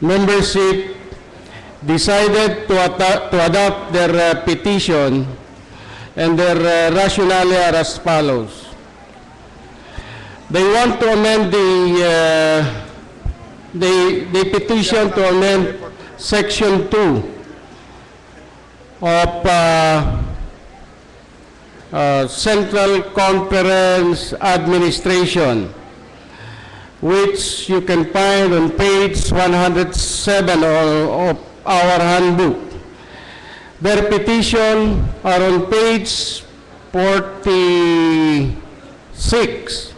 membership decided to adopt their petition, and their rationale are as follows. They want to amend the petition to amend Section 2 of Central Conference Administration, which you can find on page 107 of our handbook. Their petition are on page 46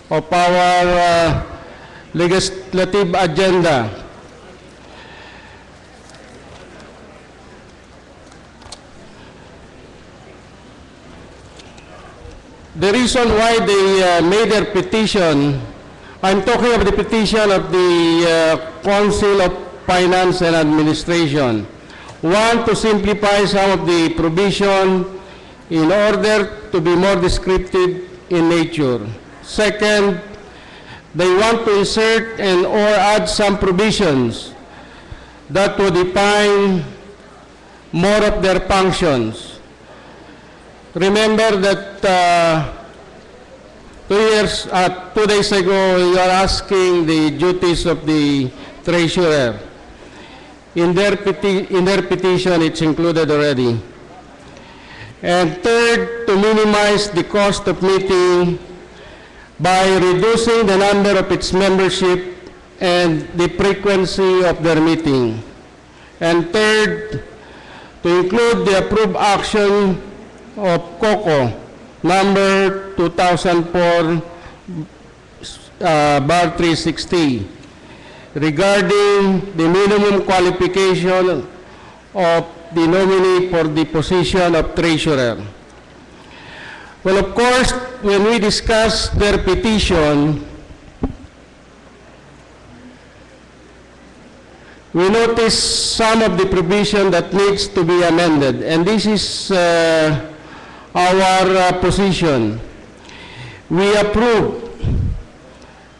of our legislative agenda. The reason why they made their petition, I'm talking of the petition of the Council of Finance and Administration. One, to simplify some of the provision in order to be more descriptive in nature. Second, they want to insert and or add some provisions that would define more of their functions. Remember that 2 days ago, you are asking the duties of the treasurer. In their petition, it's included already. And third, to minimize the cost of meeting by reducing the number of its membership and the frequency of their meeting. And third, to include the approved action of COCO number 2004/360 regarding the minimum qualification of the nominee for the position of treasurer. Well, of course, when we discuss their petition, we notice some of the provision that needs to be amended, and this is our position. We approve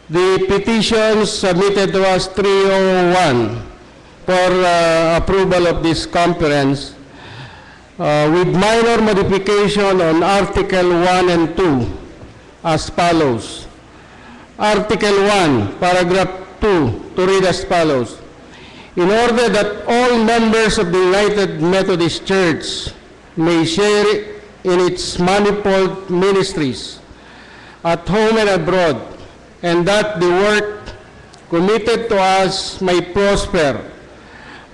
the petition submitted to us 301 for approval of this conference with minor modification on Article 1 and 2 as follows. Article 1, Paragraph 2, to read as follows. In order that all members of the United Methodist Church may share in its manifold ministries at home and abroad, and that the work committed to us may prosper,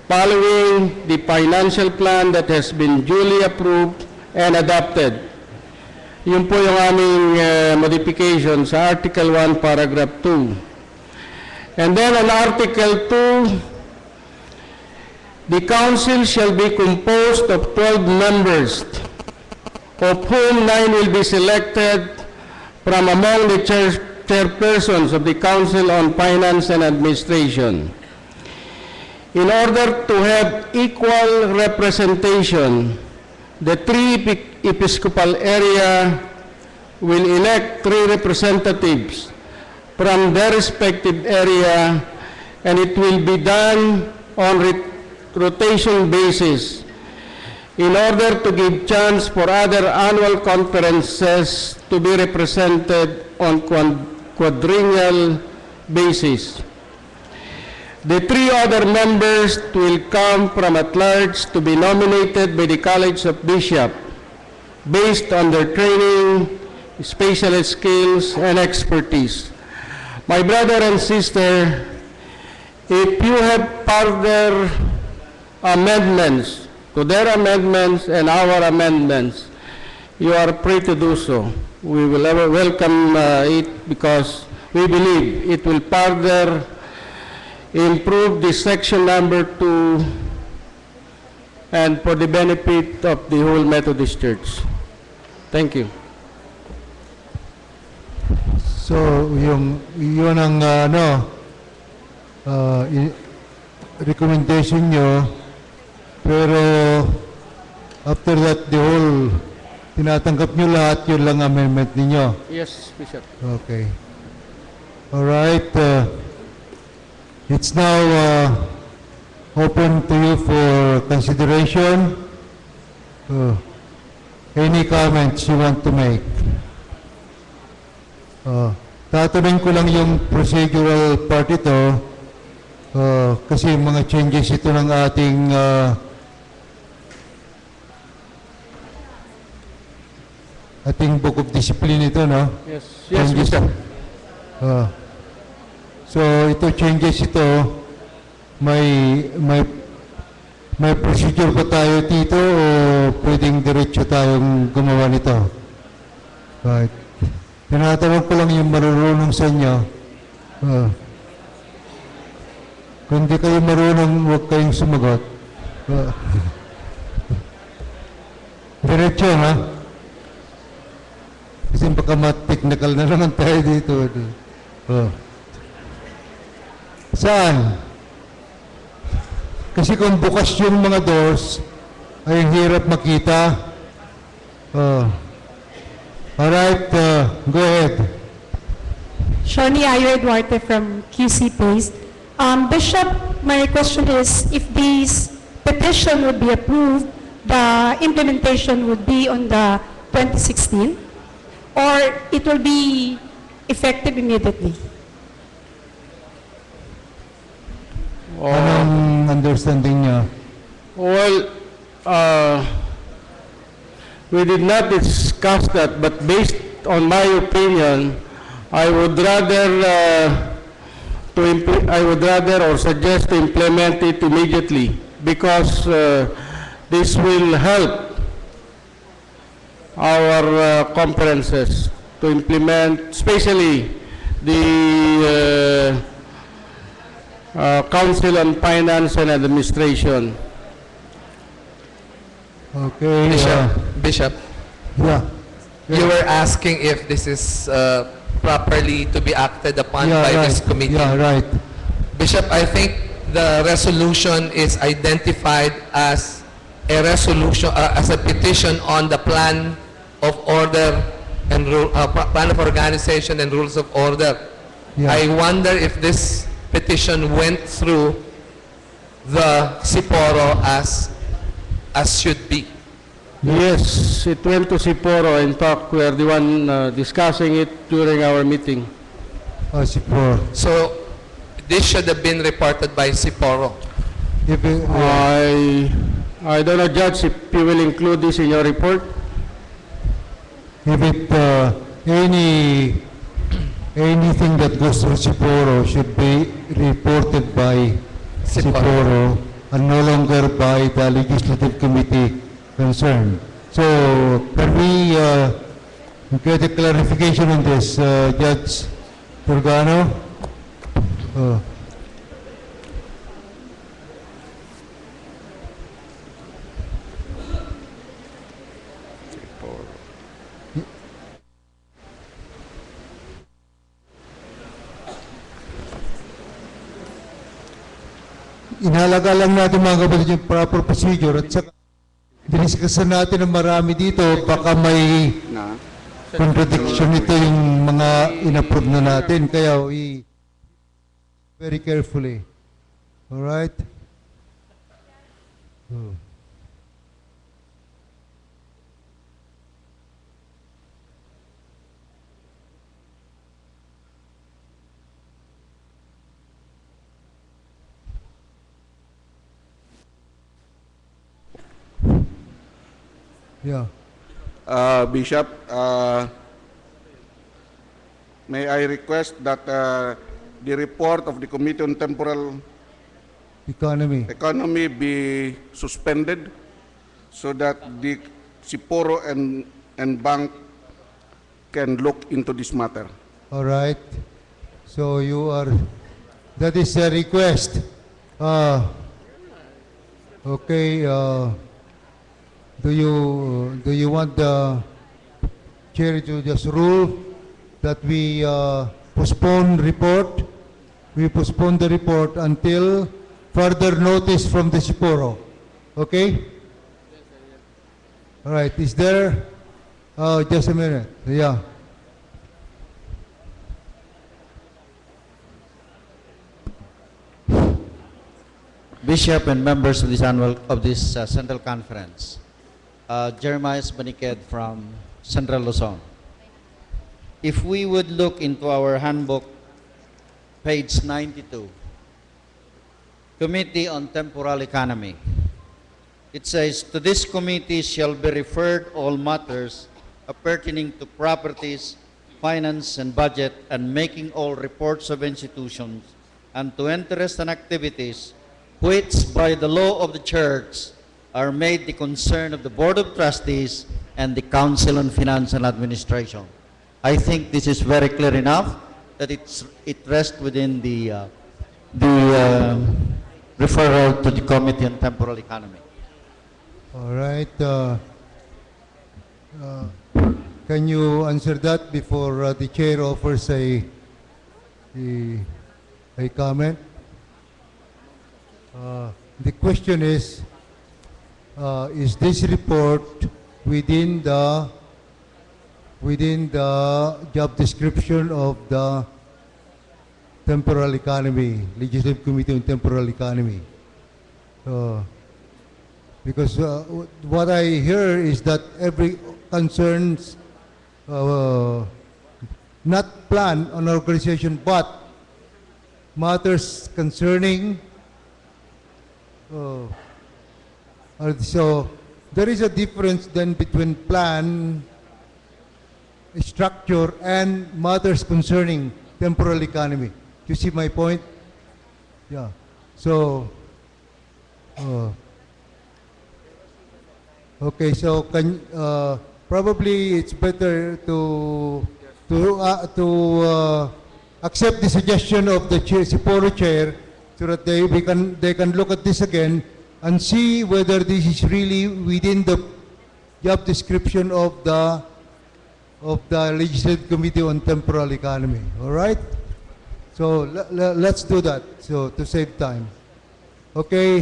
following the financial plan that has been duly approved and adopted. Yun po yung aming modification sa Article 1, Paragraph 2. And then on Article 2, the council shall be composed of 12 members, of whom 9 will be selected from among the chairpersons of the Council on Finance and Administration. In order to have equal representation, the 3 episcopal area will elect 3 representatives from their respective area, and it will be done on rotation basis in order to give chance for other annual conferences to be represented on quadrennial basis. The 3 other members will come from at large to be nominated by the College of Bishops based on their training, specialist skills, and expertise. My brother and sister, if you have further amendments to their amendments and our amendments, you are free to do so. We will welcome it because we believe it will further improve the section number 2 and for the benefit of the whole Methodist Church. Thank you. So, yun ang recommendation nyo, pero after that, the whole, tinatanggap nyo lahat, yun lang amendment ninyo? Yes, Bishop. Okay. Alright. It's now open to you for consideration. Any comments you want to make? Tatanungin ko lang yung procedural part ito kasi mga changes ito ng ating book of discipline ito, no? Yes, yes, Changes. Mr. So ito changes ito, may procedure ba tayo dito o pwedeng diretso tayong gumawa nito? Right. Tinatanong ko lang yung marunong sa inyo. Kung di kayo marunong, huwag kayong sumagot. Diretso, ha? Kasi baka ma-technical na naman tayo dito. Saan? Kasi kung bukas yung mga doors, ay hirap makita. Alright, go ahead. Shoni Ayo Eduarte from QC Paste. Bishop, my question is, if this petition would be approved, the implementation would be on the 2016, or it will be effective immediately? Anong understanding niya? Well, we did not discuss that, but based on my opinion, I would rather or suggest to implement it immediately because this will help our conferences to implement, especially the Council on Finance and Administration. Okay. Bishop, Yeah. you were asking if this is properly to be acted upon by this committee. Yeah, right. Bishop, I think the resolution is identified as a resolution, as a petition on the plan of order and plan of organization and rules of order. Yeah. I wonder if this petition went through the Siporo as should be. Yes, it went to Siporo. In fact, we are the one discussing it during our meeting. Siporo. So this should have been reported by Siporo. If it, I don't know, Judge, if you will include this in your report. if it anything that goes through Siporo should be reported by Siporo and no longer by the legislative committee concerned. So, can we get a clarification on this, Judge Purgano? Inalaga lang natin mga kapatid yung proper procedure at saka diniskasan natin ng marami dito, baka may contradiction ito yung mga inapprove na natin. Kaya we very carefully. Alright? Yeah. Bishop, may I request that the report of the Committee on Temporal Economy be suspended so that the Siporo and bank can look into this matter. All right. So you are, that is a request. Okay. Do you want the chair to just rule that we postpone report? We postpone the report until further notice from the Siporo. Okay? All right. Is there? Just a minute. Yeah. Bishop and members of this Central Conference. Jeremiah Baniked from Central Luzon. If we would look into our handbook, page 92, Committee on Temporal Economy, it says, to this committee shall be referred all matters pertaining to properties, finance and budget, and making all reports of institutions, and to interests and activities which by the law of the church are made the concern of the Board of Trustees and the Council on Finance and Administration. I think this is very clear enough that it rests within the referral to the Committee on Temporal Economy. All right. Can you answer that before the chair offers a comment? The question is this report within the job description of the temporal economy, Legislative Committee on Temporal Economy? Because what I hear is that every concerns not plan on organization, but matters concerning. So there is a difference then between plan, structure, and matters concerning temporal economy. You see my point? Yeah. So, okay. So probably it's better to accept the suggestion of the chair, Siporo chair, so that they can look at this again and see whether this is really within the job description of the Legislative Committee on Temporal Economy. All right? So let's do that. So to save time. Okay.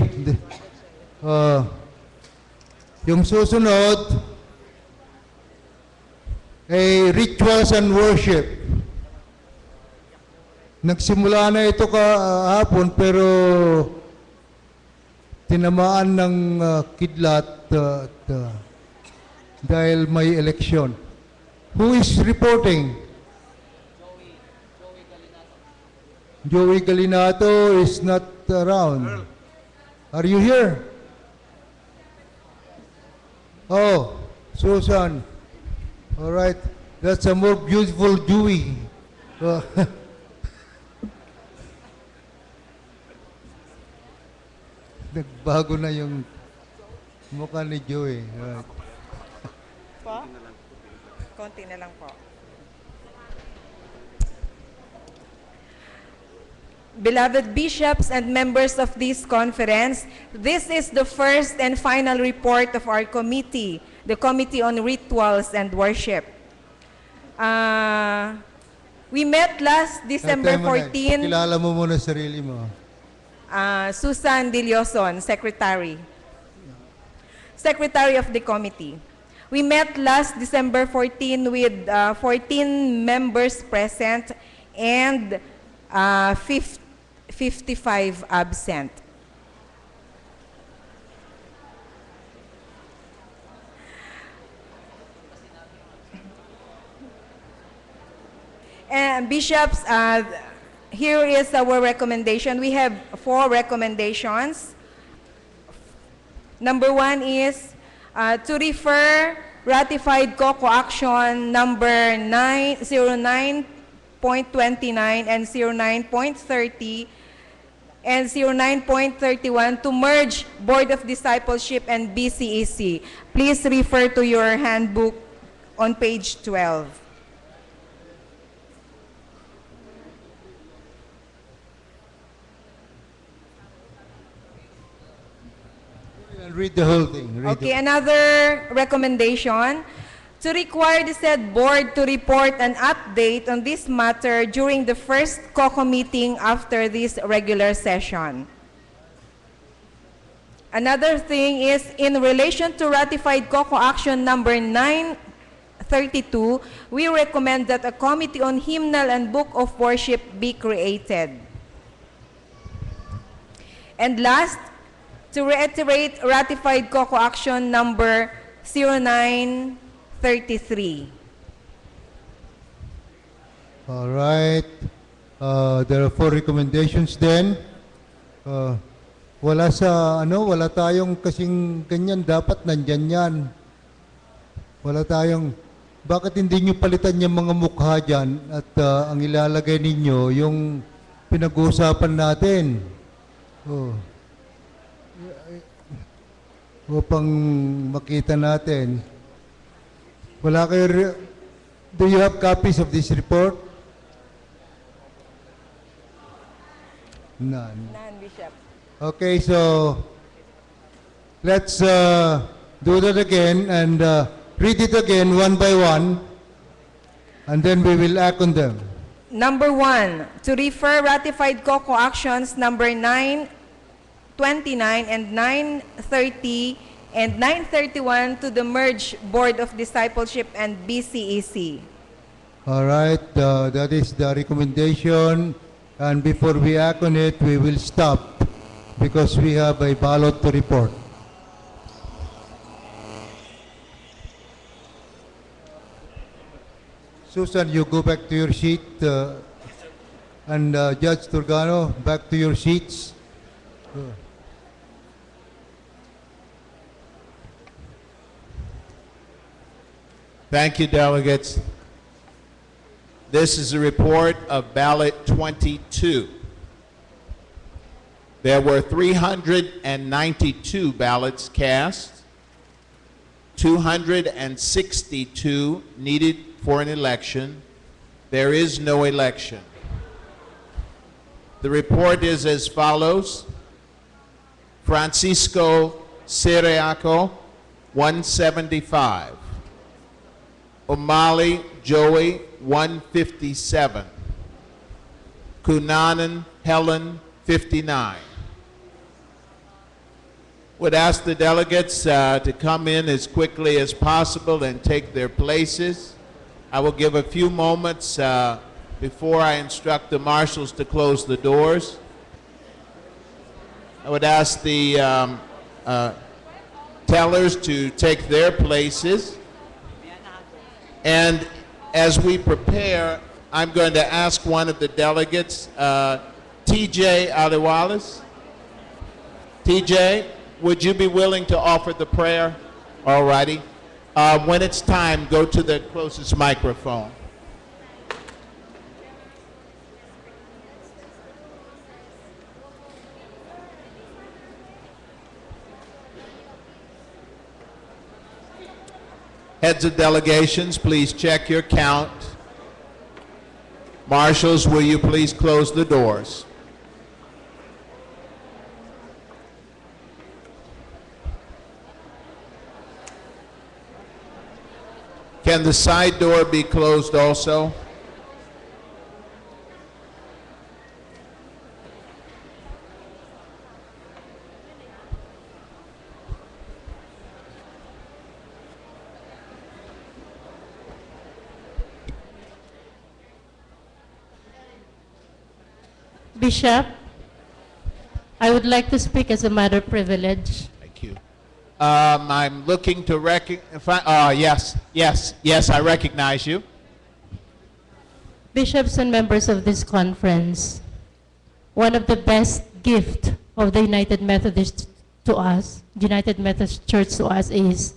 Yung susunod ay rituals and worship. Nagsimula na ito kahapon pero tinamaan ng kidlat dahil may election. Who is reporting? Joey Galinato is not around. Are you here? Oh, Susan. All right. That's a more beautiful Joey. Nagbago na yung mukha ni Joey. Right. Po? Konti na lang po. Beloved bishops and members of this conference, this is the first and final report of our committee, the Committee on Rituals and Worship. We met last December 14. Kilala mo muna sarili mo. Susan Dilioson, Secretary of the committee. We met last December 14 with 14 members present and 55 absent. And bishops, here is our recommendation. We have 4 recommendations. Number 1 is to refer ratified COCO action number 09.29 and 09.30 and 09.31 to merge Board of Discipleship and BCEC. Please refer to your handbook on page 12. Read the whole thing. Okay, another recommendation, to require the said board to report an update on this matter during the first COCO meeting after this regular session. Another thing is, in relation to ratified COCO action number 932, we recommend that a committee on hymnal and book of worship be created. And last, to reiterate ratified COCO action number 0933. All right. There are 4 recommendations then. Wala tayong kasing ganyan. Dapat nandyan yan. Wala tayong, bakit hindi nyo palitan yung mga mukha dyan at ang ilalagay ninyo yung pinag-uusapan natin? Upang makita natin. Wala kayo, do you have copies of this report? None. None, Bishop. Okay, so let's do that again and read it again one by one, and then we will act on them. Number 1, to refer ratified COCO actions number 929 and 930 and 931 to the merged Board of Discipleship and BCEC. All right, that is the recommendation, and before we act on it, we will stop because we have a ballot to report. Susan, you go back to your seat, and Judge Turgano, back to your seats. Thank you, delegates. This is a report of ballot 22. There were 392 ballots cast, 262 needed for an election. There is no election. The report is as follows. Francisco Siriaco, 175. O'Malley Joey, 157. Cunanan Helen, 59. Would ask the delegates to come in as quickly as possible and take their places. I will give a few moments before I instruct the marshals to close the doors. I would ask the tellers to take their places. And as we prepare, I'm going to ask one of the delegates, TJ Aliwalis. TJ, would you be willing to offer the prayer? All righty. When it's time, go to the closest microphone. Heads of delegations, please check your count. Marshals, will you please close the doors? Can the side door be closed also? Bishop, I would like to speak as a matter of privilege. Thank you. I'm looking to yes, I recognize you. Bishops and members of this conference, one of the best gifts of the United Methodist to us, United Methodist Church to us, is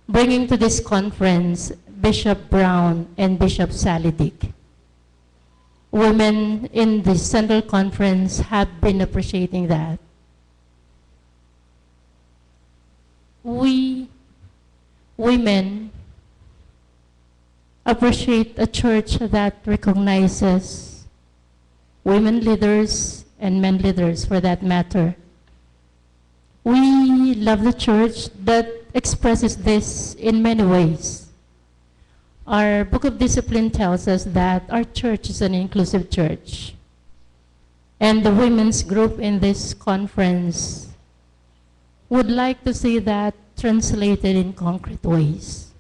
bringing to this conference Bishop Brown and Bishop Sally Dick. Women in the Central Conference have been appreciating that. We, women, appreciate a church that recognizes women leaders and men leaders for that matter. We love the church that expresses this in many ways. Our Book of Discipline tells us that our church is an inclusive church. And the women's group in this conference would like to see that translated in concrete ways.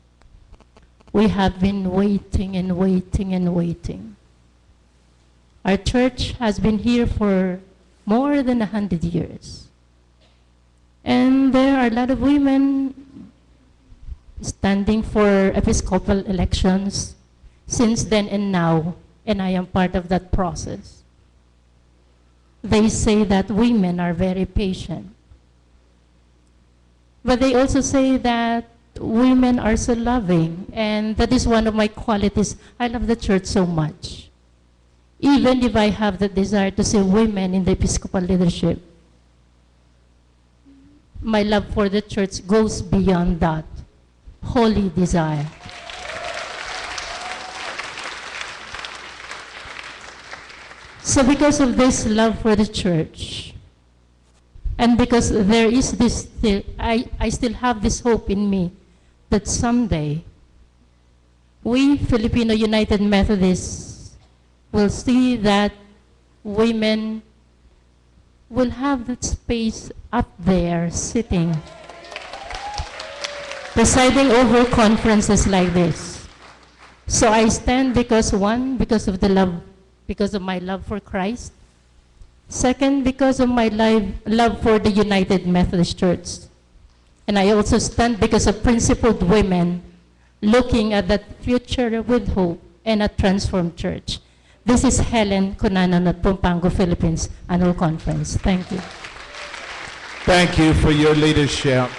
We have been waiting and waiting and waiting. Our church has been here for more than 100 years. And there are a lot of women standing for Episcopal elections since then and now, and I am part of that process. They say that women are very patient. But they also say that women are so loving, and that is one of my qualities. I love the church so much. Even if I have the desire to see women in the Episcopal leadership, my love for the church goes beyond that holy desire. So because of this love for the church, and because there is this, I still have this hope in me that someday we Filipino United Methodists will see that women will have that space up there sitting, presiding over conferences like this. So I stand because one, because of the love, because of my love for Christ. Second, because of my love for the United Methodist Church. And I also stand because of principled women looking at that future with hope and a transformed church. This is Helen Cunanan at Pampanga, Philippines Annual Conference. Thank you. Thank you for your leadership.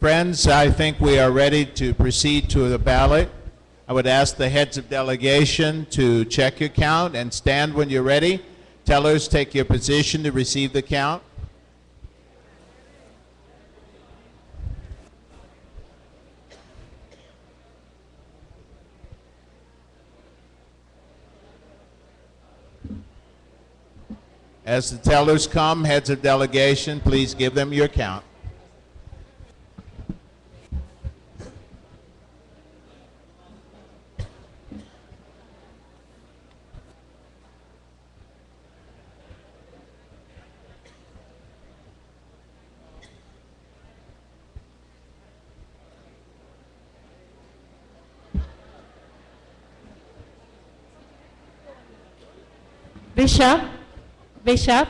Friends, I think we are ready to proceed to the ballot. I would ask the heads of delegation to check your count and stand when you're ready. Tellers, take your position to receive the count. As the tellers come, heads of delegation, please give them your count. Bishop,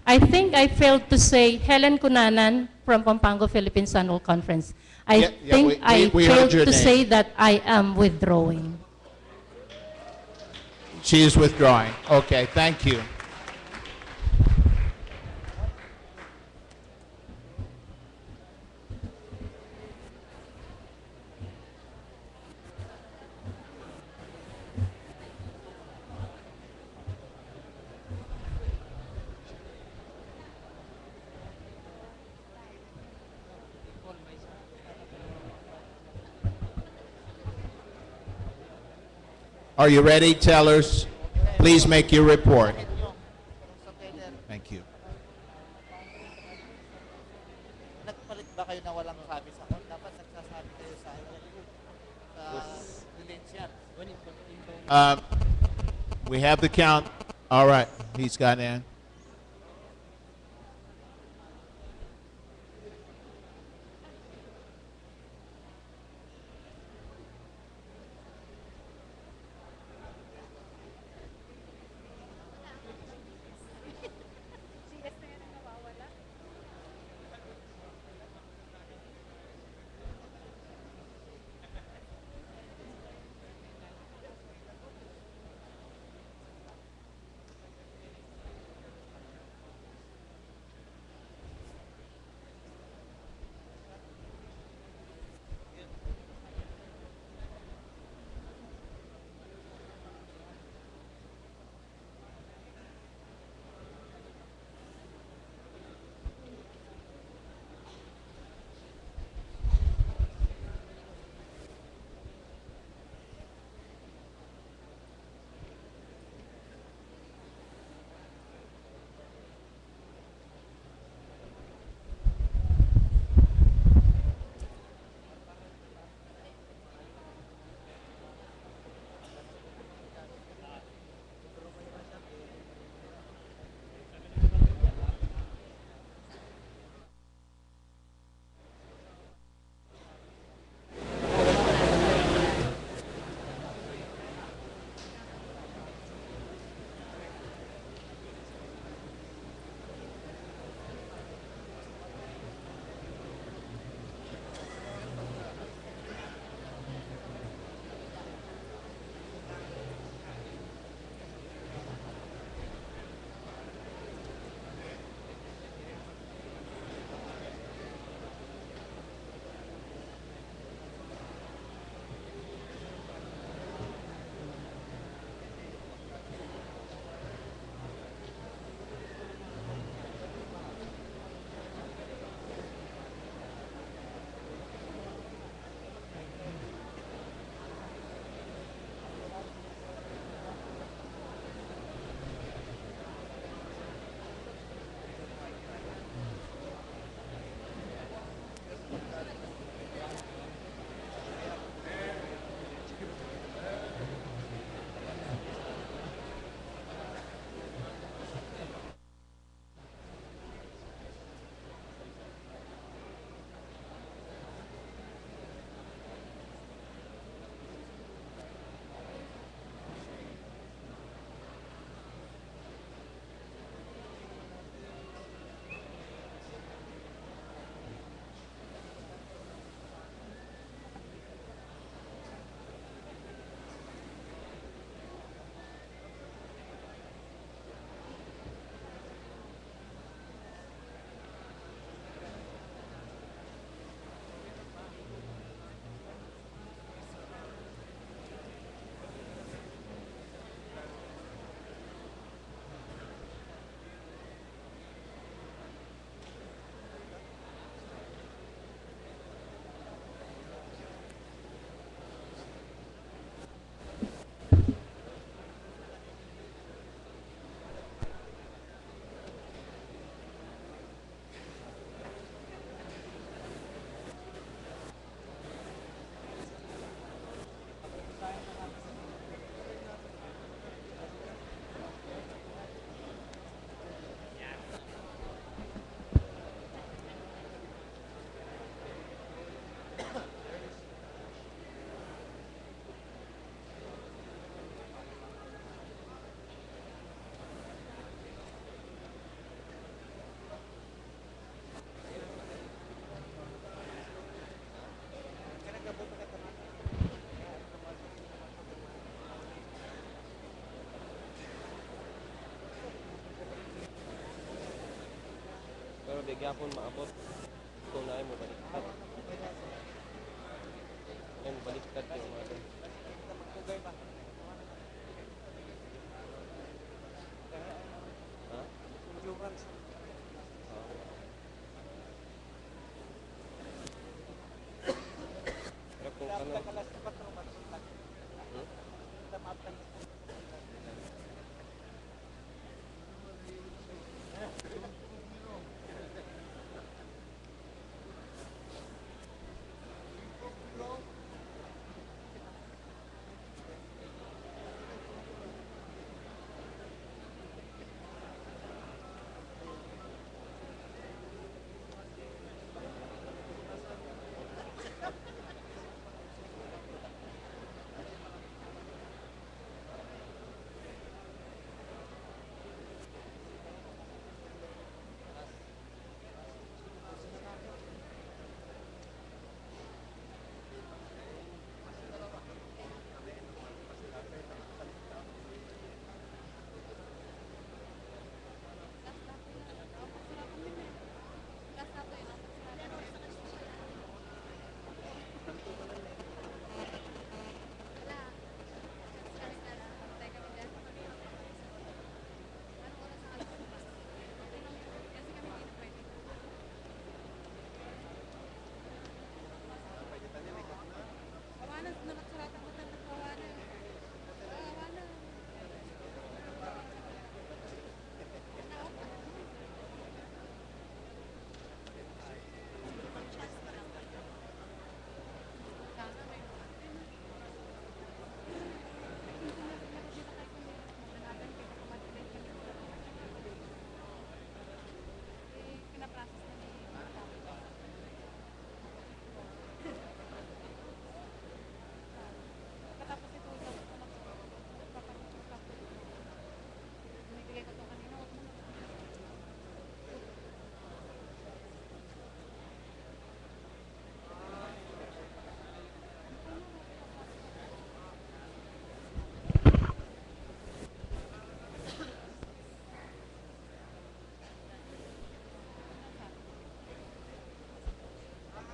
I think I failed to say Helen Cunanan from Pampanga, Philippines Annual Conference. I think I failed to say that I am withdrawing. She is withdrawing. Okay, thank you. Are you ready, tellers? Please make your report. Thank you. Nagpalit ba kayo na walang sabi sa call? Dapat nagsasabi kayo sa We have the count. All right, he's got in. gyapon maabot. Kung naay mo baliktad. Yan baliktad yung mother. Ha? Pero kung ano...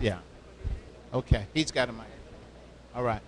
Yeah. Okay. He's got a mic. All right.